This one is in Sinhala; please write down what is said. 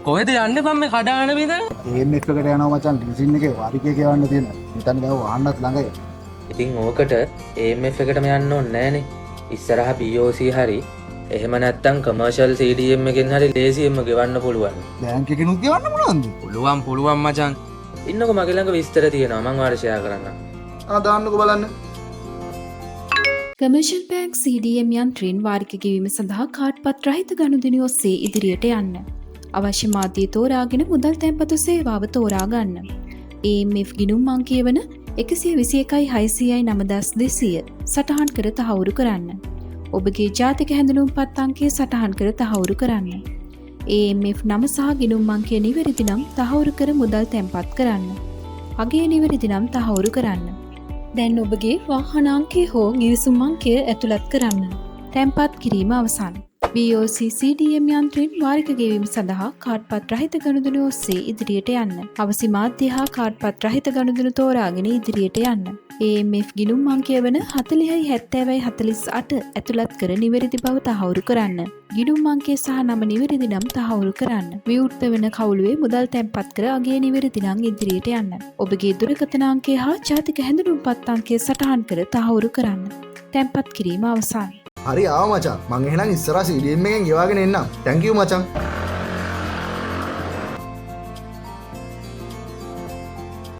කොහෙද යන්නේ බම් මේ කඩාන විතර? EMF එකට යනවා මචං ඩිසින් එකේ වාරිකේ කියවන්න තියෙන. හිතන්න ගාව වහන්නත් ළඟයි. ඉතින් ඕකට AMF එකටම යන්න ඕනේ නෑනේ. ඉස්සරහ POC හරි එහෙම නැත්තම් කමර්ෂල් CDM එකෙන් හරි ලේසියෙන්ම ගෙවන්න පුළුවන්. බැංක් එකකිනුත් ගෙවන්න පුළුවන්ද? පුළුවන් මචං. ඉන්නකො මගේ ළඟ විස්තර තියෙනවා මම ඔයාලට ෂෙයා කරන්නම්. දාන්නකො බලන්න. කමර්ෂල් බැංක් CDM යන්ත්‍රීන් වාරික ගෙවීම සඳහා කාඩ්පත් රහිත ගනුදෙනු ඔස්සේ ඉදිරියට යන්න. අවශ්‍ය මාධ්‍ය තෝරාගෙන මුදල් තැන්පතු සේවාව තෝරා ගන්න. AMF ගිණුම් අංකය වන 121,600,9200 සටහන් කර තහවුරු කරන්න. ඔබගේ ජාතික හැඳුනුම්පත් අංකය සටහන් කර තහවුරු කරන්න. AMF නම සහ ගිණුම් අංකය නිවැරදි නම් තහවුරු කර මුදල් තැන්පත් කරන්න. අගය නිවැරදි නම් තහවුරු කරන්න. දැන් ඔබගේ වාහන අංකය හෝ ගිවිසුම් අංකය ඇතුළත් කරන්න. තැන්පත් කිරීම අවසන්. BOC CDM යන්ත්‍රයෙන් වාරික ගෙවීම සඳහා කාඩ්පත් රහිත ගනුදෙනු ඔස්සේ ඉදිරියට යන්න. අවසි මාධ්‍ය හා කාඩ්පත් රහිත ගනුදෙනු තෝරාගෙන ඉදිරියට යන්න. AMF ගිණුම් අංකය වන 40/70/48 ඇතුළත් කර නිවැරදි බව තහවුරු කරන්න. ගිණුම් අංකය සහ නම නිවැරදි නම් තහවුරු කරන්න. විවෘත වන කවුළුවේ මුදල් තැන්පත් කර අගය නිවැරදි නම් ඉදිරියට යන්න. ඔබගේ දුරකථන අංකය හා ජාතික හැඳුනුම්පත් අංකය සටහන් කර තහවුරු කරන්න. තැන්පත් කිරීම අවසන්. හරි ආව මචං. මං එහෙනම් ඉස්සරහ CDM එකෙන් ගෙවාගෙන එන්නම්. thank you මචං.